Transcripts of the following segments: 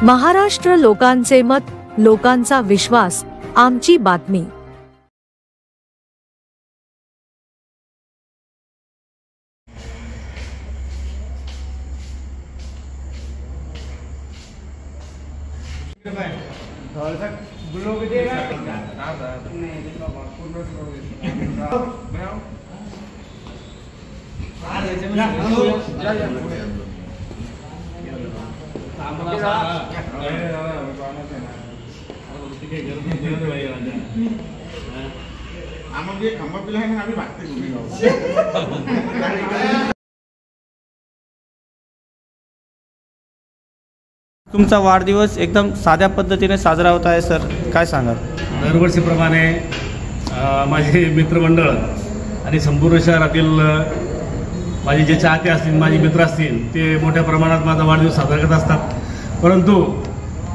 महाराष्ट्र लोकांचे मत, लोकांचा विश्वास, आमची बातमी। तुमचा वाढदिवस एकदम साध्या पद्धतीने साजरा होत आहे सर, काय सांगाल? दरवर्षीप्रमाणे माझे मित्रमंडळ आणि संपूर्ण शहरातील माझे जे चाहते असतील, माझे मित्र असतील, ते मोठ्या प्रमाणात माझा वाढदिवस साजरा करत असतात। परंतु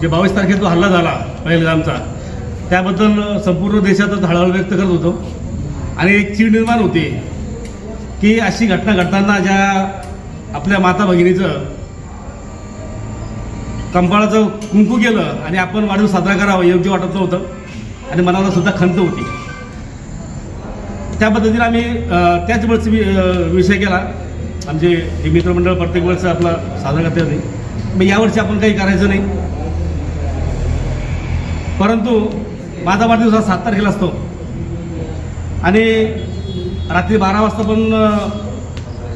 जे 22 तारखेला जो हल्ला झाला पहिलगामचा, त्याबद्दल संपूर्ण देशातच हळहळ व्यक्त करत होतो आणि एक चीड निर्माण होते की अशी घटना घडताना ज्या आपल्या माता भगिनीचं कंपाळाचं कुंकू केलं आणि आपण वाढदिवस साजरा करावा योग्य वाटत नव्हतं आणि मनाला सुद्धा खंत होती। त्या पद्धतीने आम्ही त्याच वर्षी विषय केला। आमचे हे मित्रमंडळ प्रत्येक वर्ष आपला साजरा करते होते, मग यावर्षी आपण काही करायचं नाही। परंतु माझा वाढदिवस हा 7 तारखेला असतो आणि रात्री 12 वाजता पण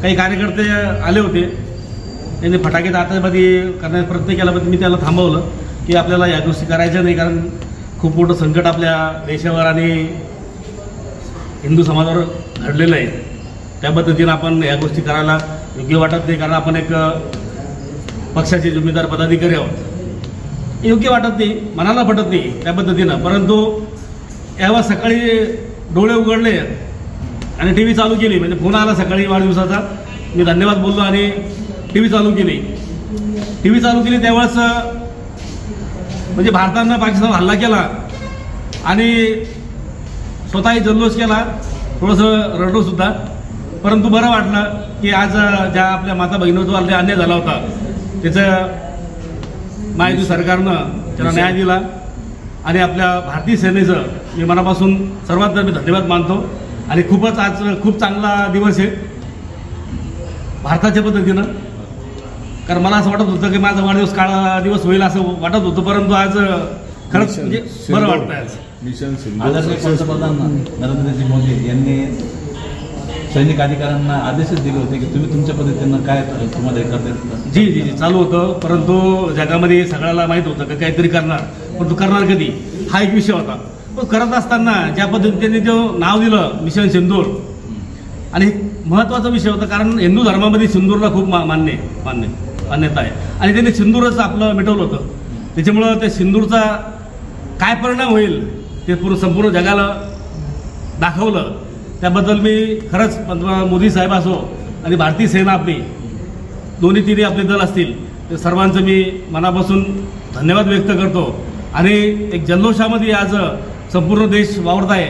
काही कार्यकर्ते आले होते, त्यांनी फटाके आतषबाजी करण्याचा प्रयत्न केला, पण मी त्याला थांबवलं की आपल्याला या गोष्टी करायच्या नाही, कारण खूप मोठं संकट आपल्या देशावर आणि हिंदू समाजावर घडलेलं आहे। त्या पद्धतीनं आपण या गोष्टी करायला योग्य वाटत नाही, कारण आपण एक पक्षाचे जिम्मेदार पदाधिकारी आहोत। योग्य वाटत नाही, मनाला पटत नाही त्या पद्धतीनं। परंतु यावर सकाळी डोळे उघडले आणि टी व्ही चालू केली, म्हणजे फोन आला सकाळी वाढदिवसाचा, मी धन्यवाद बोललो आणि टी व्ही चालू केली। त्यावेळेस म्हणजे भारतानं पाकिस्तान हल्ला केला आणि स्वतःही जल्लोष केला, थोडंसं रडलो सुद्धा। परंतु बरं वाटलं की आज ज्या आपल्या माता भगिनीवर अन्याय झाला होता, त्याचं महायुती सरकारनं त्याला न्याय दिला आणि आपल्या भारतीय सेनेचं मी मनापासून सर्वात मी धन्यवाद मानतो। आणि खूपच आज खूप चांगला दिवस आहे भारताच्या पद्धतीनं, कारण मला असं वाटत होतं की माझा वाढदिवस काळा दिवस होईल असं वाटत होतं, परंतु आज खरंच म्हणजे बरं वाटतं। आज आदरणीय पंतप्रधान नरेंद्रजी मोदी यांनी सैनिक अधिकाऱ्यांना आदेशच दिले होते की तुम्ही तुमच्या पद्धतीनं काय तुम्हाला करता। जी चालू होतं, परंतु जगामध्ये सगळ्याला माहीत होतं की काहीतरी करणार, पण तू करणार कधी हा एक विषय होता। पण करत असताना ज्या पद्धतीने त्यांनी जो नाव दिलं मिशन सिंदूर, आणि महत्त्वाचा विषय होता, कारण हिंदू धर्मामध्ये सिंदूरला खूप मान्यता आहे आणि त्यांनी सिंदूरच आपलं मिटवलं होतं। त्याच्यामुळं त्या सिंदूरचा काय परिणाम होईल ते संपूर्ण जगाला दाखवलं। त्याबद्दल मी खरंच पंतप्रधान मोदी साहेब असो आणि भारतीय सेना आपली दोन्ही तिन्ही आपले दल असतील, ते सर्वांचं मी मनापासून धन्यवाद व्यक्त करतो। आणि एक जल्लोषामध्ये आज संपूर्ण देश वावरत आहे,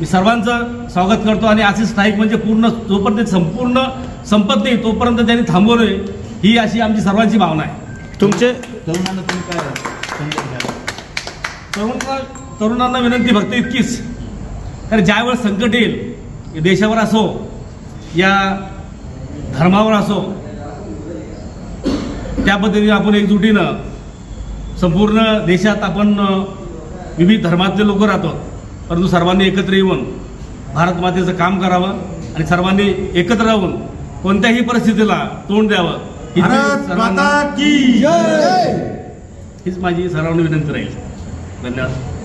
मी सर्वांचं स्वागत करतो। आणि अशी स्ट्राईक म्हणजे पूर्ण जोपर्यंत संपूर्ण संपत नाही तोपर्यंत त्यांनी थांबवले, ही अशी आमची सर्वांची भावना आहे। तुमचे तरुणांना तुम्ही काय तरुणांना विनंती फक्त इतकीच, कारण ज्यावेळेस संकट येईल देशावर असो या धर्मावर असो, त्या पद्धतीने आपण एकजुटीनं संपूर्ण देशात आपण विविध धर्मातले लोक राहतो, परंतु सर्वांनी एकत्र येऊन भारत मातेचं काम करावं आणि सर्वांनी एकत्र राहून कोणत्याही परिस्थितीला तोंड द्यावं, हीच माझी सर्वांनी विनंती राहील। धन्यवाद।